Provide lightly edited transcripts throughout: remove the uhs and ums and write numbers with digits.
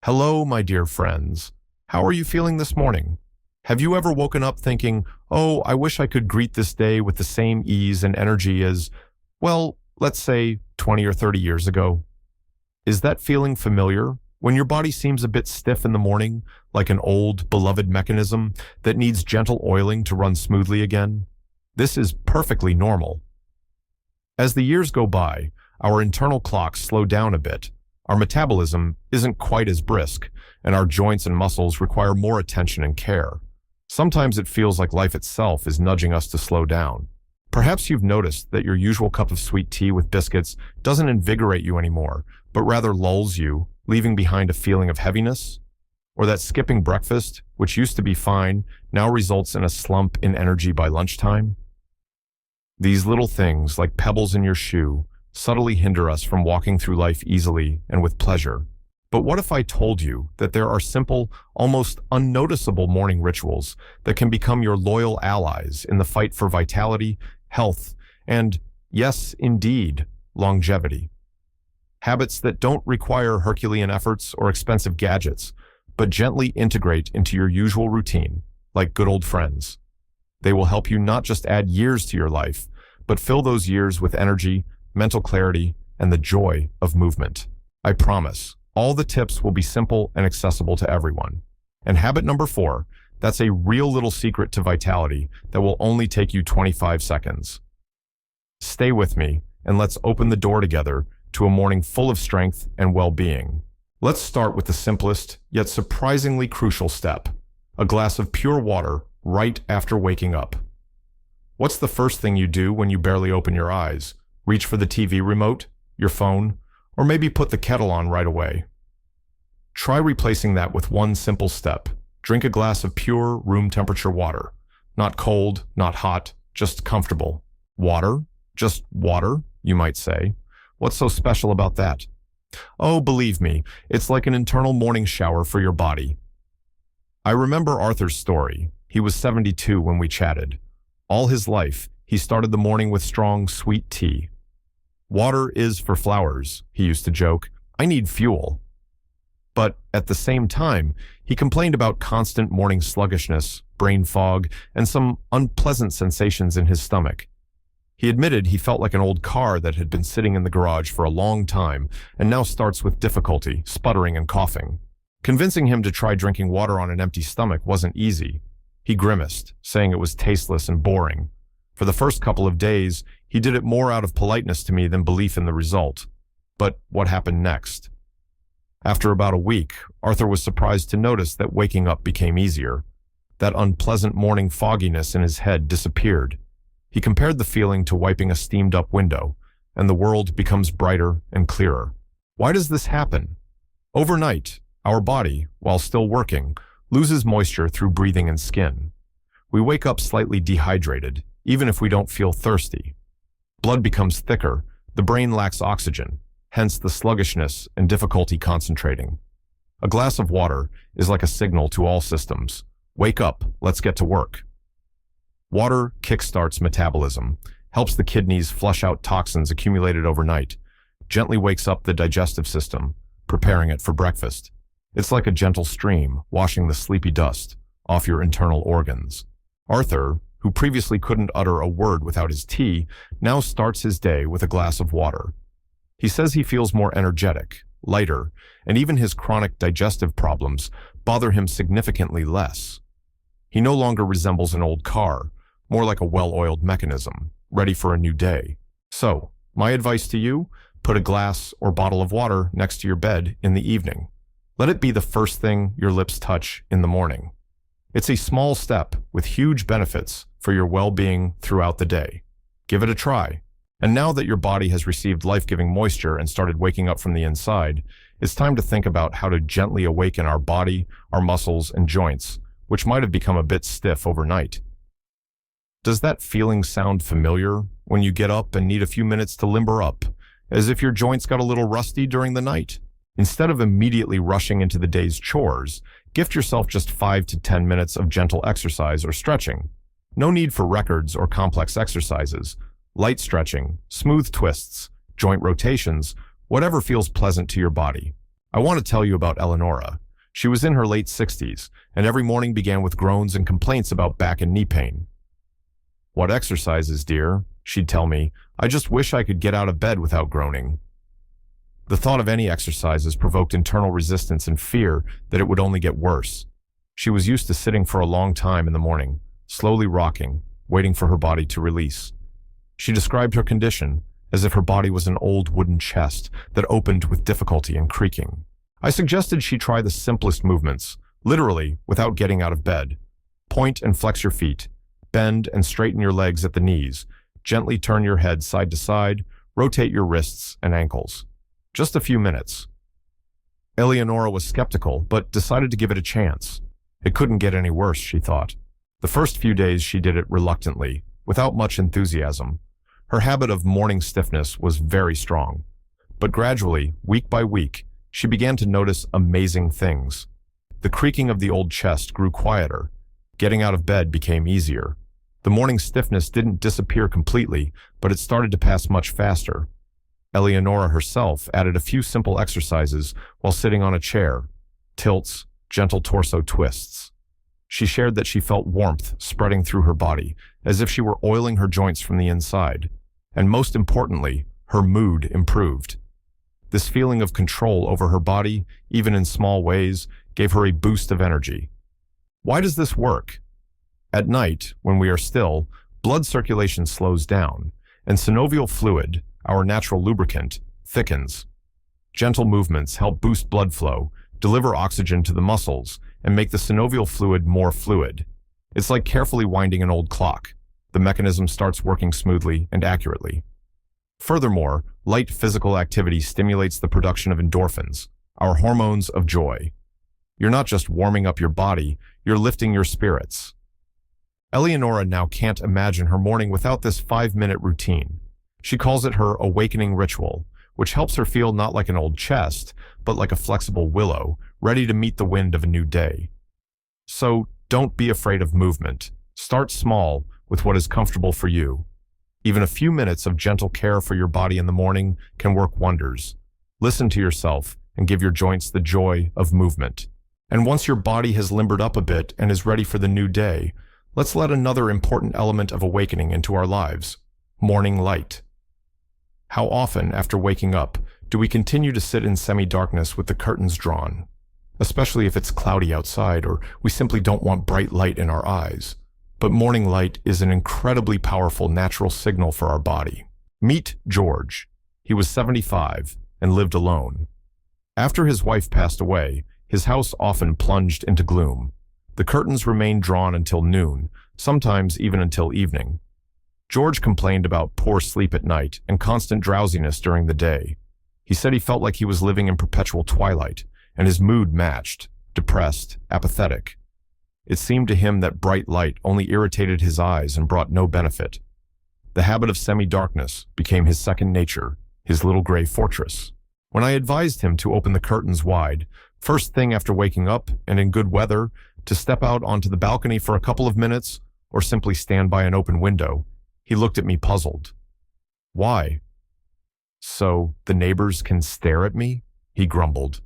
Hello, my dear friends. How are you feeling this morning? Have you ever woken up thinking, oh, I wish I could greet this day with the same ease and energy as, well, let's say 20 or 30 years ago? Is that feeling familiar? When your body seems a bit stiff in the morning, like an old, beloved mechanism that needs gentle oiling to run smoothly again? This is perfectly normal. As the years go by, our internal clocks slow down a bit. Our metabolism isn't quite as brisk, and our joints and muscles require more attention and care. Sometimes it feels like life itself is nudging us to slow down. Perhaps you've noticed that your usual cup of sweet tea with biscuits doesn't invigorate you anymore, but rather lulls you, leaving behind a feeling of heaviness? Or that skipping breakfast, which used to be fine, now results in a slump in energy by lunchtime? These little things, like pebbles in your shoe, subtly hinder us from walking through life easily and with pleasure. But what if I told you that there are simple, almost unnoticeable morning rituals that can become your loyal allies in the fight for vitality, health, and, yes, indeed, longevity? Habits that don't require Herculean efforts or expensive gadgets, but gently integrate into your usual routine, like good old friends. They will help you not just add years to your life, but fill those years with energy, mental clarity, and the joy of movement. I promise, all the tips will be simple and accessible to everyone. And habit number 4, that's a real little secret to vitality that will only take you 25 seconds. Stay with me, and let's open the door together to a morning full of strength and well-being. Let's start with the simplest, yet surprisingly crucial step: a glass of pure water right after waking up. What's the first thing you do when you barely open your eyes? Reach for the TV remote, your phone, or maybe put the kettle on right away. Try replacing that with one simple step. Drink a glass of pure, room temperature water. Not cold, not hot, just comfortable. Water? Just water, you might say. What's so special about that? Oh, believe me, it's like an internal morning shower for your body. I remember Arthur's story. He was 72 when we chatted. All his life, he started the morning with strong, sweet tea. Water is for flowers, he used to joke. I need fuel. But at the same time, he complained about constant morning sluggishness, brain fog, and some unpleasant sensations in his stomach. He admitted he felt like an old car that had been sitting in the garage for a long time and now starts with difficulty, sputtering and coughing. Convincing him to try drinking water on an empty stomach wasn't easy. He grimaced, saying it was tasteless and boring. For the first couple of days, he did it more out of politeness to me than belief in the result. But what happened next? After about a week, Arthur was surprised to notice that waking up became easier. That unpleasant morning fogginess in his head disappeared. He compared the feeling to wiping a steamed-up window, and the world becomes brighter and clearer. Why does this happen? Overnight, our body, while still working, loses moisture through breathing and skin. We wake up slightly dehydrated, even if we don't feel thirsty. Blood becomes thicker, the brain lacks oxygen, hence the sluggishness and difficulty concentrating. A glass of water is like a signal to all systems. Wake up, let's get to work. Water kickstarts metabolism, helps the kidneys flush out toxins accumulated overnight, gently wakes up the digestive system, preparing it for breakfast. It's like a gentle stream, washing the sleepy dust off your internal organs. Arthur, who previously couldn't utter a word without his tea, now starts his day with a glass of water. He says he feels more energetic, lighter, and even his chronic digestive problems bother him significantly less. He no longer resembles an old car, more like a well-oiled mechanism, ready for a new day. So, my advice to you, put a glass or bottle of water next to your bed in the evening. Let it be the first thing your lips touch in the morning. It's a small step with huge benefits for your well-being throughout the day. Give it a try. And now that your body has received life-giving moisture and started waking up from the inside, it's time to think about how to gently awaken our body, our muscles, and joints, which might have become a bit stiff overnight. Does that feeling sound familiar when you get up and need a few minutes to limber up, as if your joints got a little rusty during the night? Instead of immediately rushing into the day's chores, gift yourself just 5 to 10 minutes of gentle exercise or stretching. No need for records or complex exercises. Light stretching, smooth twists, joint rotations, whatever feels pleasant to your body. I want to tell you about Eleonora. She was in her late 60s, and every morning began with groans and complaints about back and knee pain. "What exercises, dear?" she'd tell me. "I just wish I could get out of bed without groaning." The thought of any exercises provoked internal resistance and fear that it would only get worse. She was used to sitting for a long time in the morning, slowly rocking, waiting for her body to release. She described her condition as if her body was an old wooden chest that opened with difficulty and creaking. I suggested she try the simplest movements, literally without getting out of bed. Point and flex your feet, bend and straighten your legs at the knees, gently turn your head side to side, rotate your wrists and ankles. Just a few minutes. Eleonora was skeptical, but decided to give it a chance. It couldn't get any worse, she thought. The first few days she did it reluctantly, without much enthusiasm. Her habit of morning stiffness was very strong. But gradually, week by week, she began to notice amazing things. The creaking of the old chest grew quieter. Getting out of bed became easier. The morning stiffness didn't disappear completely, but it started to pass much faster. Eleonora herself added a few simple exercises while sitting on a chair, tilts, gentle torso twists. She shared that she felt warmth spreading through her body, as if she were oiling her joints from the inside. And most importantly, her mood improved. This feeling of control over her body, even in small ways, gave her a boost of energy. Why does this work? At night, when we are still, blood circulation slows down, and synovial fluid, our natural lubricant, thickens. Gentle movements help boost blood flow, deliver oxygen to the muscles, and make the synovial fluid more fluid. It's like carefully winding an old clock. The mechanism starts working smoothly and accurately. Furthermore, light physical activity stimulates the production of endorphins, our hormones of joy. You're not just warming up your body, you're lifting your spirits. Eleonora now can't imagine her morning without this 5-minute routine. She calls it her awakening ritual, which helps her feel not like an old chest, but like a flexible willow, ready to meet the wind of a new day. So don't be afraid of movement. Start small with what is comfortable for you. Even a few minutes of gentle care for your body in the morning can work wonders. Listen to yourself and give your joints the joy of movement. And once your body has limbered up a bit and is ready for the new day, let's let another important element of awakening into our lives: morning light. How often, after waking up, do we continue to sit in semi-darkness with the curtains drawn? Especially if it's cloudy outside or we simply don't want bright light in our eyes. But morning light is an incredibly powerful natural signal for our body. Meet George. He was 75 and lived alone. After his wife passed away, his house often plunged into gloom. The curtains remained drawn until noon, sometimes even until evening. George complained about poor sleep at night and constant drowsiness during the day. He said he felt like he was living in perpetual twilight, and his mood matched, depressed, apathetic. It seemed to him that bright light only irritated his eyes and brought no benefit. The habit of semi-darkness became his second nature, his little gray fortress. When I advised him to open the curtains wide, first thing after waking up and in good weather, to step out onto the balcony for a couple of minutes, or simply stand by an open window, he looked at me puzzled. "Why?" "So the neighbors can stare at me?" he grumbled.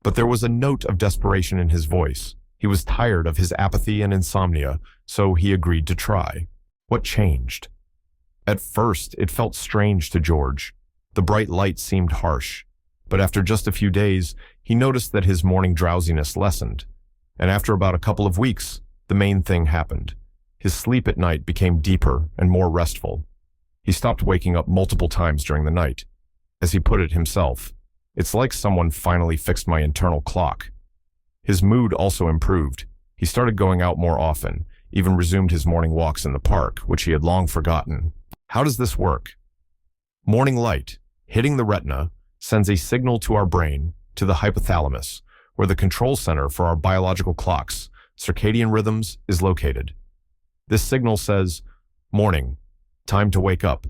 But there was a note of desperation in his voice. He was tired of his apathy and insomnia, so he agreed to try. What changed? At first, it felt strange to George. The bright light seemed harsh. But after just a few days, he noticed that his morning drowsiness lessened. And after about a couple of weeks, the main thing happened. His sleep at night became deeper and more restful. He stopped waking up multiple times during the night. As he put it himself, "It's like someone finally fixed my internal clock." His mood also improved. He started going out more often, even resumed his morning walks in the park, which he had long forgotten. How does this work? Morning light, hitting the retina, sends a signal to our brain, to the hypothalamus, where the control center for our biological clocks, circadian rhythms, is located. This signal says, "Morning, time to wake up."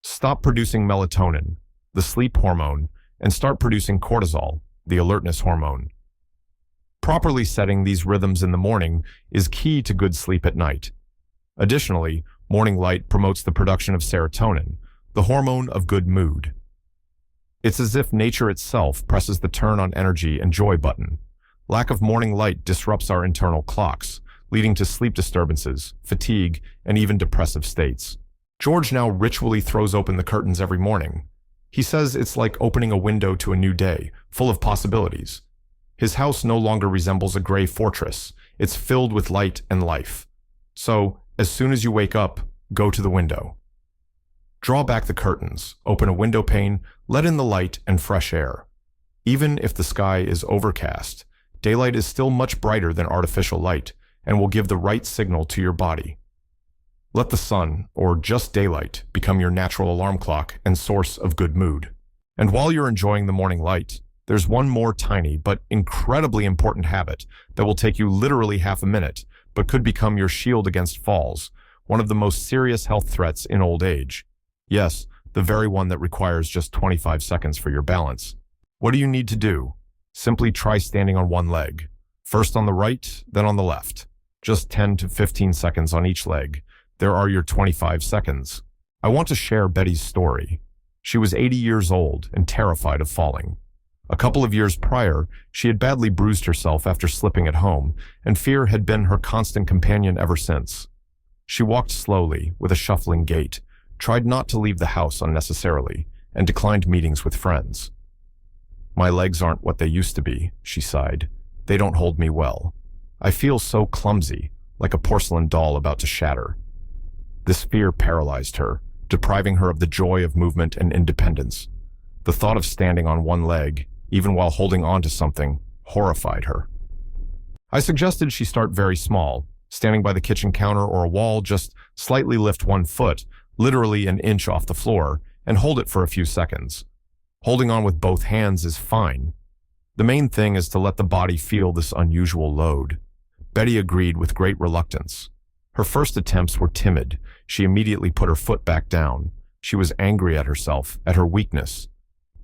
Stop producing melatonin, the sleep hormone, and start producing cortisol, the alertness hormone. Properly setting these rhythms in the morning is key to good sleep at night. Additionally, morning light promotes the production of serotonin, the hormone of good mood. It's as if nature itself presses the turn on energy and joy button. Lack of morning light disrupts our internal clocks, leading to sleep disturbances, fatigue, and even depressive states. George now ritually throws open the curtains every morning. He says it's like opening a window to a new day, full of possibilities. His house no longer resembles a gray fortress. It's filled with light and life. So, as soon as you wake up, go to the window. Draw back the curtains, open a window pane, let in the light and fresh air. Even if the sky is overcast, daylight is still much brighter than artificial light and will give the right signal to your body. Let the sun, or just daylight, become your natural alarm clock and source of good mood. And while you're enjoying the morning light, there's one more tiny but incredibly important habit that will take you literally half a minute, but could become your shield against falls, one of the most serious health threats in old age. Yes, the very one that requires just 25 seconds for your balance. What do you need to do? Simply try standing on one leg. First on the right, then on the left. Just 10 to 15 seconds on each leg. There are your 25 seconds. I want to share Betty's story. She was 80 years old and terrified of falling. A couple of years prior, she had badly bruised herself after slipping at home, and fear had been her constant companion ever since. She walked slowly, with a shuffling gait, tried not to leave the house unnecessarily, and declined meetings with friends. "My legs aren't what they used to be," she sighed. "They don't hold me well. I feel so clumsy, like a porcelain doll about to shatter." This fear paralyzed her, depriving her of the joy of movement and independence. The thought of standing on one leg, even while holding on to something, horrified her. I suggested she start very small, standing by the kitchen counter or a wall, just slightly lift one foot, literally an inch off the floor, and hold it for a few seconds. Holding on with both hands is fine. The main thing is to let the body feel this unusual load. Betty agreed with great reluctance. Her first attempts were timid. She immediately put her foot back down. She was angry at herself, at her weakness.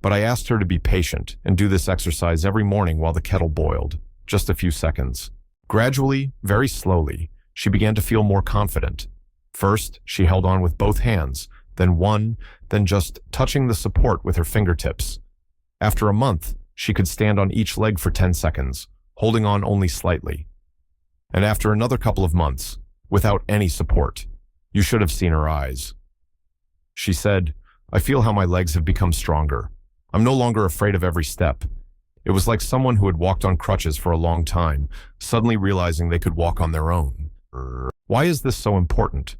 But I asked her to be patient and do this exercise every morning while the kettle boiled, just a few seconds. Gradually, very slowly, she began to feel more confident. First, she held on with both hands, then one, then just touching the support with her fingertips. After a month, she could stand on each leg for 10 seconds, holding on only slightly. And after another couple of months, without any support, you should have seen her eyes. She said, "I feel how my legs have become stronger. I'm no longer afraid of every step." It was like someone who had walked on crutches for a long time, suddenly realizing they could walk on their own. Why is this so important?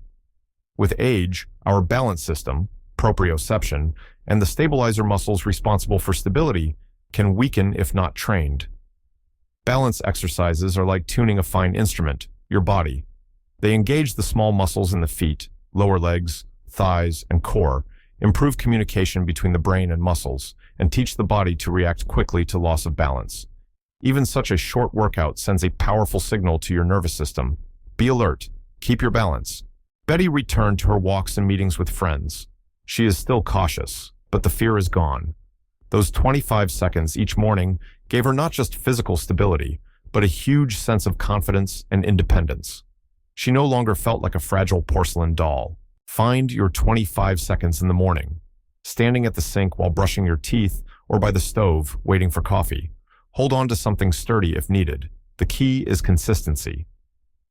With age, our balance system, proprioception, and the stabilizer muscles responsible for stability can weaken if not trained. Balance exercises are like tuning a fine instrument, your body. They engage the small muscles in the feet, lower legs, thighs, and core, improve communication between the brain and muscles, and teach the body to react quickly to loss of balance. Even such a short workout sends a powerful signal to your nervous system. Be alert. Keep your balance. Betty returned to her walks and meetings with friends. She is still cautious, but the fear is gone. Those 25 seconds each morning gave her not just physical stability, but a huge sense of confidence and independence. She no longer felt like a fragile porcelain doll. Find your 25 seconds in the morning, standing at the sink while brushing your teeth or by the stove waiting for coffee. Hold on to something sturdy if needed. The key is consistency.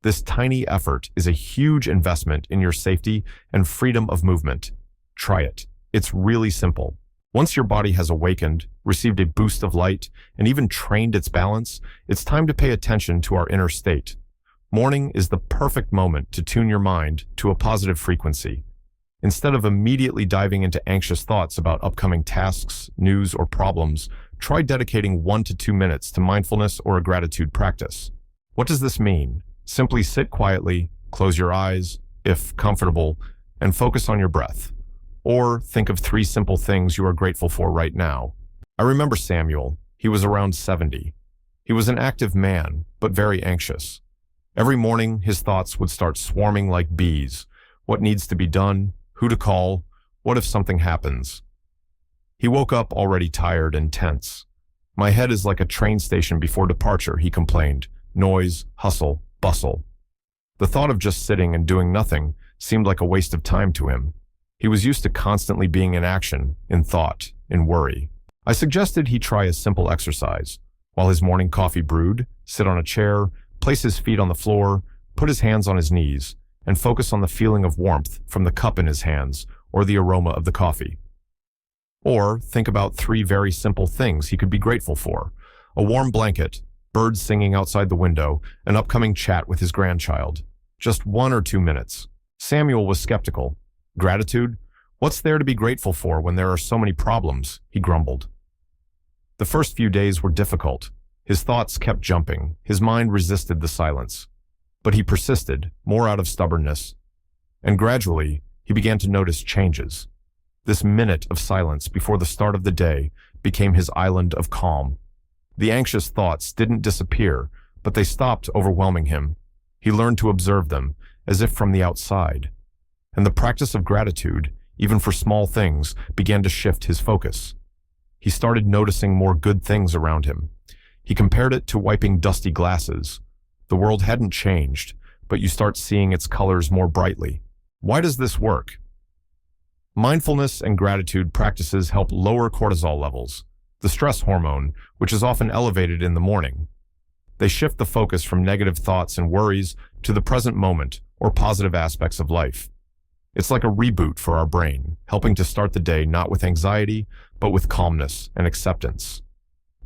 This tiny effort is a huge investment in your safety and freedom of movement. Try it. It's really simple. Once your body has awakened, received a boost of light, and even trained its balance, it's time to pay attention to our inner state. Morning is the perfect moment to tune your mind to a positive frequency. Instead of immediately diving into anxious thoughts about upcoming tasks, news, or problems, try dedicating 1 to 2 minutes to mindfulness or a gratitude practice. What does this mean? Simply sit quietly, close your eyes, if comfortable, and focus on your breath. Or think of 3 simple things you are grateful for right now. I remember Samuel. He was around 70. He was an active man, but very anxious. Every morning, his thoughts would start swarming like bees. What needs to be done? Who to call? What if something happens? He woke up already tired and tense. "My head is like a train station before departure," he complained. Noise, hustle, bustle. The thought of just sitting and doing nothing seemed like a waste of time to him. He was used to constantly being in action, in thought, in worry. I suggested he try a simple exercise. While his morning coffee brewed, sit on a chair, place his feet on the floor, put his hands on his knees, and focus on the feeling of warmth from the cup in his hands or the aroma of the coffee. Or think about 3 very simple things he could be grateful for: a warm blanket, birds singing outside the window, an upcoming chat with his grandchild. Just 1 or 2 minutes. Samuel was skeptical. Gratitude? What's there to be grateful for when there are so many problems? He grumbled. The first few days were difficult. His thoughts kept jumping. His mind resisted the silence. But he persisted, more out of stubbornness. And gradually, he began to notice changes. This minute of silence before the start of the day became his island of calm. The anxious thoughts didn't disappear, but they stopped overwhelming him. He learned to observe them, as if from the outside. And the practice of gratitude, even for small things, began to shift his focus. He started noticing more good things around him. He compared it to wiping dusty glasses. The world hadn't changed, but you start seeing its colors more brightly. Why does this work? Mindfulness and gratitude practices help lower cortisol levels, the stress hormone, which is often elevated in the morning. They shift the focus from negative thoughts and worries to the present moment or positive aspects of life. It's like a reboot for our brain, helping to start the day not with anxiety, but with calmness and acceptance.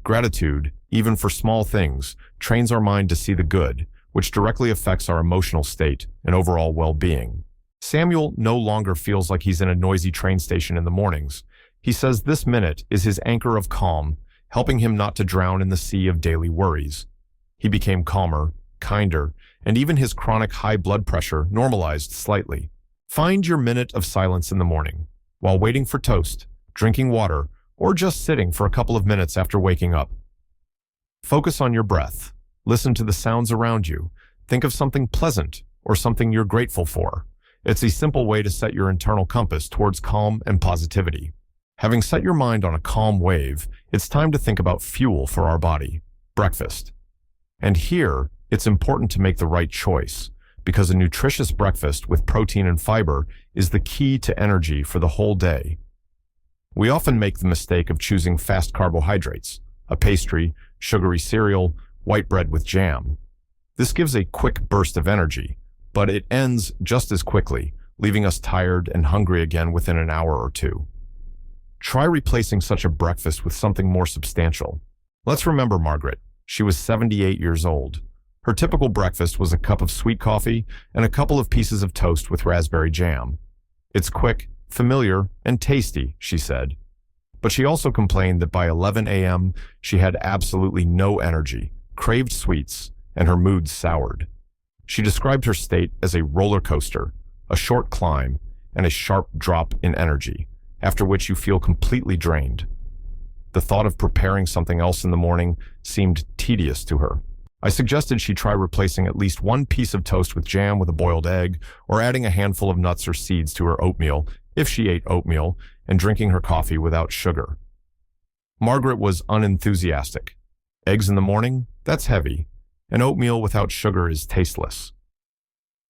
Gratitude, even for small things, trains our mind to see the good, which directly affects our emotional state and overall well-being. Samuel no longer feels like he's in a noisy train station in the mornings. He says this minute is his anchor of calm, helping him not to drown in the sea of daily worries. He became calmer, kinder, and even his chronic high blood pressure normalized slightly. Find your minute of silence in the morning, while waiting for toast, drinking water, or just sitting for a couple of minutes after waking up. Focus on your breath. Listen to the sounds around you. Think of something pleasant or something you're grateful for. It's a simple way to set your internal compass towards calm and positivity. Having set your mind on a calm wave, it's time to think about fuel for our body: breakfast. And here, it's important to make the right choice, because a nutritious breakfast with protein and fiber is the key to energy for the whole day. We often make the mistake of choosing fast carbohydrates, a pastry, sugary cereal, white bread with jam. This gives a quick burst of energy, but it ends just as quickly, leaving us tired and hungry again within an hour or two. Try replacing such a breakfast with something more substantial. Let's remember Margaret. She was 78 years old. Her typical breakfast was a cup of sweet coffee and a couple of pieces of toast with raspberry jam. It's quick, familiar, and tasty, she said. But she also complained that by 11 a.m., she had absolutely no energy, craved sweets, and her mood soured. She described her state as a roller coaster, a short climb, and a sharp drop in energy, after which you feel completely drained. The thought of preparing something else in the morning seemed tedious to her. I suggested she try replacing at least 1 piece of toast with jam with a boiled egg, or adding a handful of nuts or seeds to her oatmeal, if she ate oatmeal, and drinking her coffee without sugar. Margaret was unenthusiastic. Eggs in the morning? That's heavy. And oatmeal without sugar is tasteless.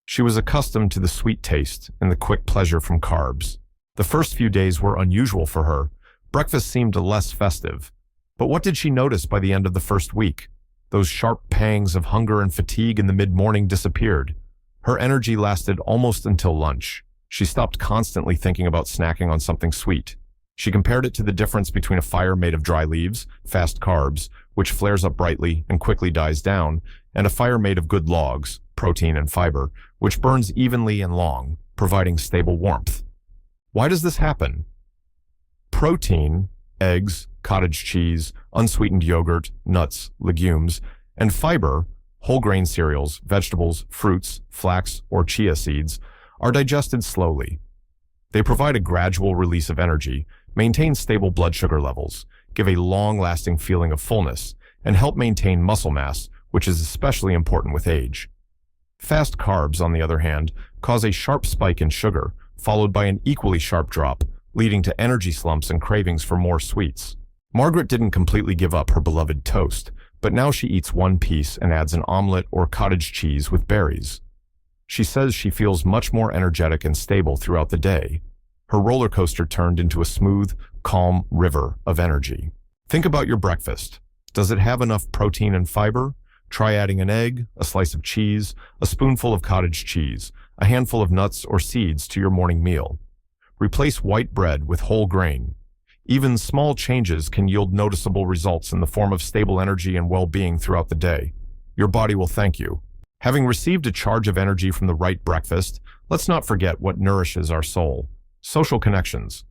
She was accustomed to the sweet taste and the quick pleasure from carbs. The first few days were unusual for her. Breakfast seemed less festive. But what did she notice by the end of the first week? Those sharp pangs of hunger and fatigue in the mid-morning disappeared. Her energy lasted almost until lunch. She stopped constantly thinking about snacking on something sweet. She compared it to the difference between a fire made of dry leaves, fast carbs, which flares up brightly and quickly dies down, and a fire made of good logs, protein and fiber, which burns evenly and long, providing stable warmth. Why does this happen? Protein, eggs, cottage cheese, unsweetened yogurt, nuts, legumes, and fiber, whole grain cereals, vegetables, fruits, flax, or chia seeds, are digested slowly. They provide a gradual release of energy, maintain stable blood sugar levels, give a long-lasting feeling of fullness, and help maintain muscle mass, which is especially important with age. Fast carbs, on the other hand, cause a sharp spike in sugar, followed by an equally sharp drop, leading to energy slumps and cravings for more sweets. Margaret didn't completely give up her beloved toast, but now she eats 1 piece and adds an omelet or cottage cheese with berries. She says she feels much more energetic and stable throughout the day. Her roller coaster turned into a smooth, calm river of energy. Think about your breakfast. Does it have enough protein and fiber? Try adding an egg, a slice of cheese, a spoonful of cottage cheese, a handful of nuts or seeds to your morning meal. Replace white bread with whole grain. Even small changes can yield noticeable results in the form of stable energy and well-being throughout the day. Your body will thank you. Having received a charge of energy from the right breakfast, let's not forget what nourishes our soul. Social connections.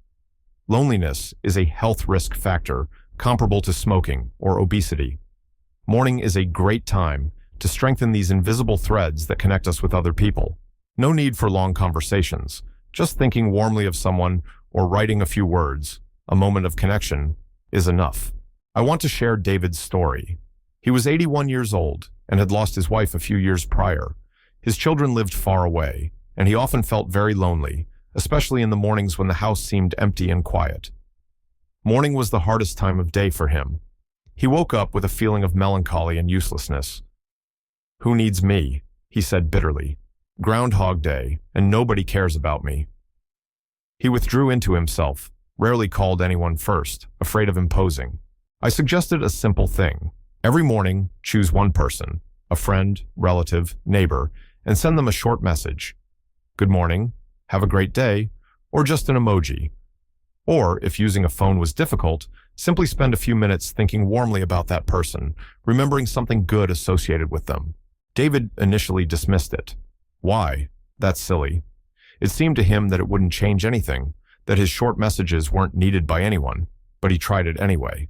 Loneliness is a health risk factor comparable to smoking or obesity. Morning is a great time to strengthen these invisible threads that connect us with other people. No need for long conversations. Just thinking warmly of someone or writing a few words, a moment of connection, is enough. I want to share David's story. He was 81 years old and had lost his wife a few years prior. His children lived far away, and he often felt very lonely, especially in the mornings when the house seemed empty and quiet. Morning was the hardest time of day for him. He woke up with a feeling of melancholy and uselessness. "Who needs me?" he said bitterly. "Groundhog Day, and nobody cares about me." He withdrew into himself, rarely called anyone first, afraid of imposing. I suggested a simple thing. Every morning, choose one person, a friend, relative, neighbor, and send them a short message. "Good morning," "Have a great day," or just an emoji. Or, if using a phone was difficult, simply spend a few minutes thinking warmly about that person, remembering something good associated with them. David initially dismissed it. Why? That's silly. It seemed to him that it wouldn't change anything, that his short messages weren't needed by anyone, but he tried it anyway.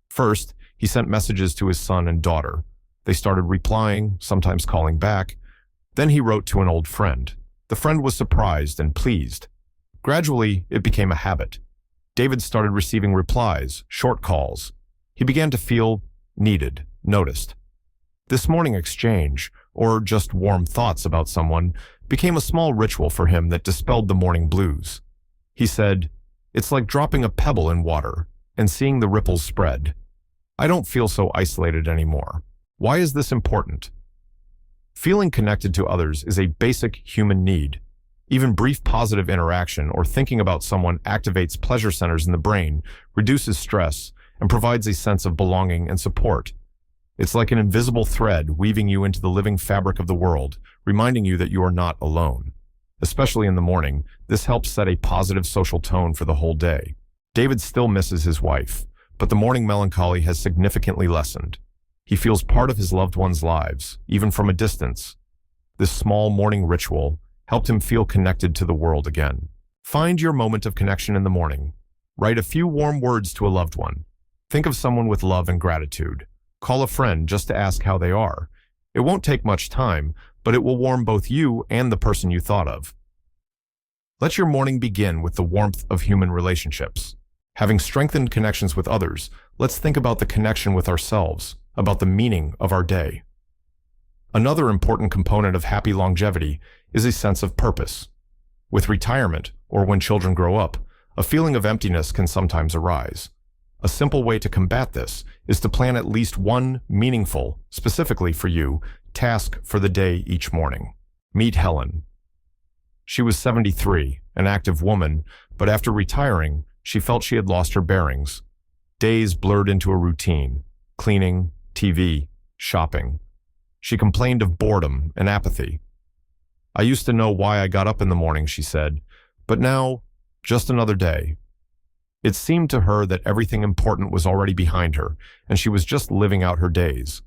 First, he sent messages to his son and daughter. They started replying, sometimes calling back. Then he wrote to an old friend. The friend was surprised and pleased. Gradually, it became a habit. David started receiving replies, short calls. He began to feel needed, noticed. This morning exchange, or just warm thoughts about someone, became a small ritual for him that dispelled the morning blues. He said, "It's like dropping a pebble in water and seeing the ripples spread. I don't feel so isolated anymore." Why is this important? Feeling connected to others is a basic human need. Even brief positive interaction or thinking about someone activates pleasure centers in the brain, reduces stress, and provides a sense of belonging and support. It's like an invisible thread weaving you into the living fabric of the world, reminding you that you are not alone. Especially in the morning, this helps set a positive social tone for the whole day. David still misses his wife, but the morning melancholy has significantly lessened. He feels part of his loved ones' lives, even from a distance. This small morning ritual helped him feel connected to the world again. Find your moment of connection in the morning. Write a few warm words to a loved one. Think of someone with love and gratitude. Call a friend just to ask how they are. It won't take much time, but it will warm both you and the person you thought of. Let your morning begin with the warmth of human relationships. Having strengthened connections with others, let's think about the connection with ourselves, about the meaning of our day. Another important component of happy longevity is a sense of purpose. With retirement, or when children grow up, a feeling of emptiness can sometimes arise. A simple way to combat this is to plan at least one meaningful, specifically for you, task for the day each morning. Meet Helen. She was 73, an active woman, but after retiring, she felt she had lost her bearings. Days blurred into a routine: cleaning, TV, shopping. She complained of boredom and apathy. "I used to know why I got up in the morning," she said, "but now, just another day." It seemed to her that everything important was already behind her, and she was just living out her days.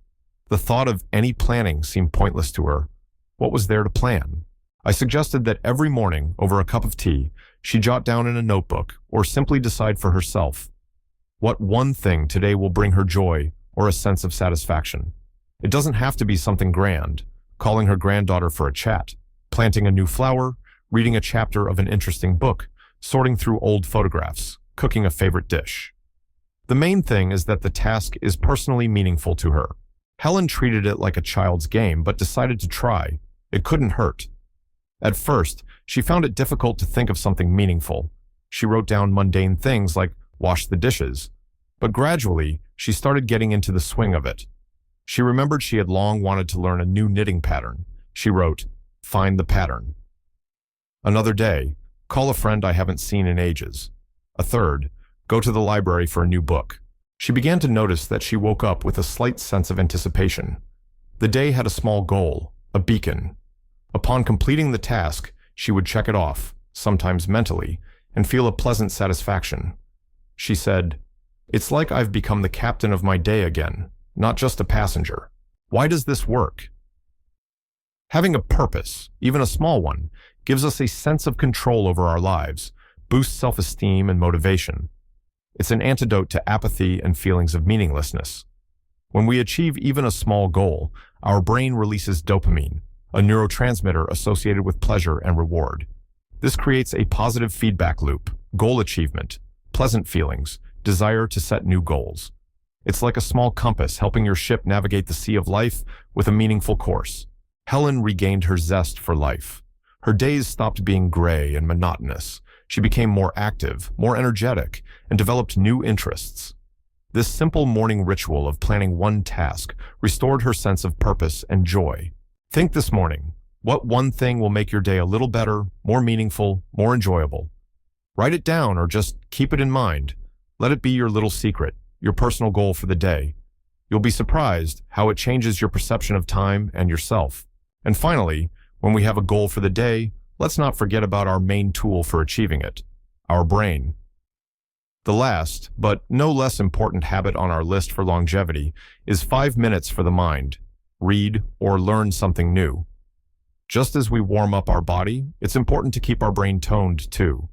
The thought of any planning seemed pointless to her. What was there to plan? I suggested that every morning, over a cup of tea, she jot down in a notebook, or simply decide for herself what one thing today will bring her joy or a sense of satisfaction. It doesn't have to be something grand: calling her granddaughter for a chat, planting a new flower, reading a chapter of an interesting book, sorting through old photographs, cooking a favorite dish. The main thing is that the task is personally meaningful to her. Helen treated it like a child's game, but decided to try. It couldn't hurt. At first, she found it difficult to think of something meaningful. She wrote down mundane things like wash the dishes. But gradually, she started getting into the swing of it. She remembered she had long wanted to learn a new knitting pattern. She wrote, "Find the pattern." Another day, call a friend I haven't seen in ages. A third, Go to the library for a new book. She began to notice that she woke up with a slight sense of anticipation. The day had a small goal, a beacon. Upon completing the task, she would check it off, sometimes mentally, and feel a pleasant satisfaction. She said, "It's like I've become the captain of my day again, not just a passenger." Why does this work? Having a purpose, even a small one, gives us a sense of control over our lives, boosts self-esteem and motivation. It's an antidote to apathy and feelings of meaninglessness. When we achieve even a small goal, our brain releases dopamine, a neurotransmitter associated with pleasure and reward. This creates a positive feedback loop: goal achievement, pleasant feelings, desire to set new goals. It's like a small compass helping your ship navigate the sea of life with a meaningful course. Helen regained her zest for life. Her days stopped being gray and monotonous. She became more active, more energetic, and developed new interests. This simple morning ritual of planning one task restored her sense of purpose and joy. Think this morning, what one thing will make your day a little better, more meaningful, more enjoyable? Write it down or just keep it in mind. Let it be your little secret, your personal goal for the day. You'll be surprised how it changes your perception of time and yourself. And finally, when we have a goal for the day, let's not forget about our main tool for achieving it, our brain. The last, but no less important habit on our list for longevity is 5 minutes for the mind. Read or learn something new. Just as we warm up our body, it's important to keep our brain toned too.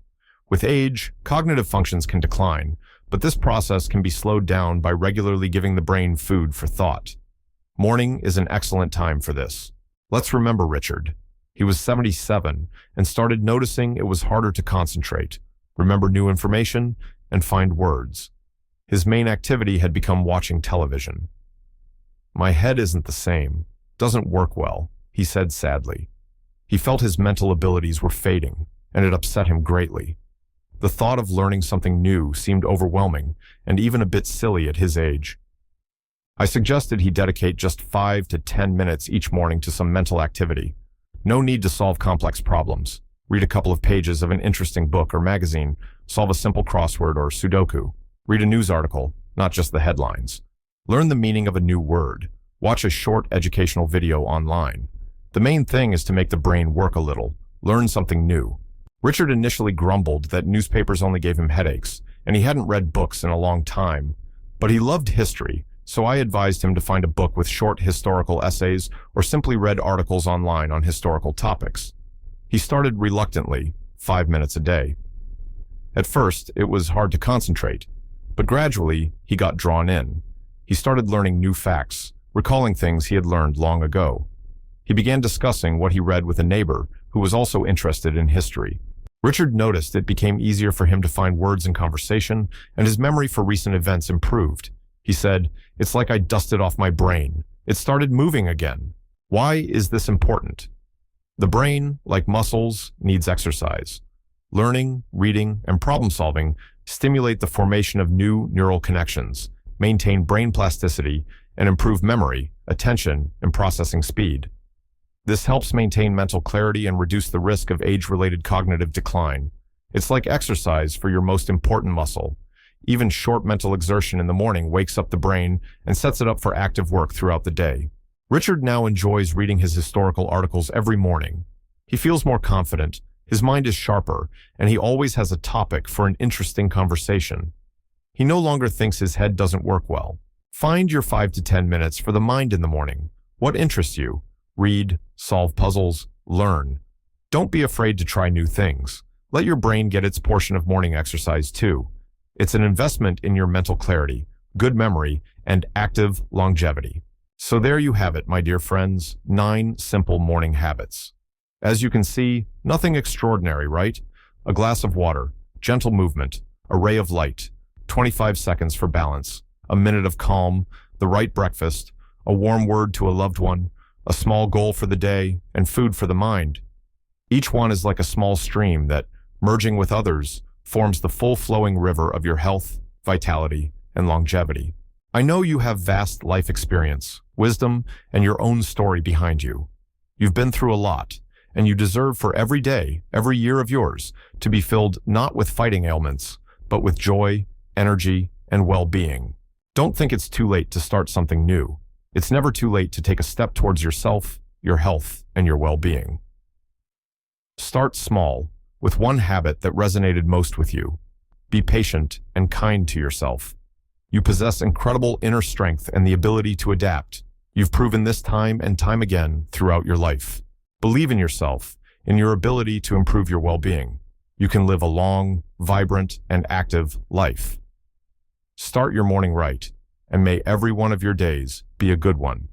With age, cognitive functions can decline, but this process can be slowed down by regularly giving the brain food for thought. Morning is an excellent time for this. Let's remember Richard. He was 77 and started noticing it was harder to concentrate, remember new information, and find words. His main activity had become watching television. "My head isn't the same, doesn't work well," he said sadly. He felt his mental abilities were fading, and it upset him greatly. The thought of learning something new seemed overwhelming and even a bit silly at his age. I suggested he dedicate just 5 to 10 minutes each morning to some mental activity. No need to solve complex problems. Read a couple of pages of an interesting book or magazine, solve a simple crossword or Sudoku. Read a news article, not just the headlines. Learn the meaning of a new word. Watch a short educational video online. The main thing is to make the brain work a little, learn something new. Richard initially grumbled that newspapers only gave him headaches, and he hadn't read books in a long time. But he loved history, so I advised him to find a book with short historical essays or simply read articles online on historical topics. He started reluctantly, 5 minutes a day. At first, it was hard to concentrate, but gradually he got drawn in. He started learning new facts, recalling things he had learned long ago. He began discussing what he read with a neighbor who was also interested in history. Richard noticed it became easier for him to find words in conversation, and his memory for recent events improved. He said, "It's like I dusted off my brain. It started moving again." Why is this important? The brain, like muscles, needs exercise. Learning, reading, and problem-solving stimulate the formation of new neural connections, maintain brain plasticity, and improve memory, attention, and processing speed. This helps maintain mental clarity and reduce the risk of age-related cognitive decline. It's like exercise for your most important muscle. Even short mental exertion in the morning wakes up the brain and sets it up for active work throughout the day. Richard now enjoys reading his historical articles every morning. He feels more confident, his mind is sharper, and he always has a topic for an interesting conversation. He no longer thinks his head doesn't work well. Find your 5 to 10 minutes for the mind in the morning. What interests you? Read, solve puzzles, learn. Don't be afraid to try new things. Let your brain get its portion of morning exercise too. It's an investment in your mental clarity, good memory, and active longevity. So there you have it, my dear friends, 9 simple morning habits. As you can see, nothing extraordinary, right? A glass of water, gentle movement, a ray of light, 25 seconds for balance, a minute of calm, the right breakfast, a warm word to a loved one, a small goal for the day, and food for the mind. Each one is like a small stream that, merging with others, forms the full-flowing river of your health, vitality, and longevity. I know you have vast life experience, wisdom, and your own story behind you. You've been through a lot, and you deserve for every day, every year of yours, to be filled not with fighting ailments, but with joy, energy, and well-being. Don't think it's too late to start something new. It's never too late to take a step towards yourself, your health, and your well-being. Start small, with one habit that resonated most with you. Be patient and kind to yourself. You possess incredible inner strength and the ability to adapt. You've proven this time and time again throughout your life. Believe in yourself, in your ability to improve your well-being. You can live a long, vibrant, and active life. Start your morning right, and may every one of your days be a good one.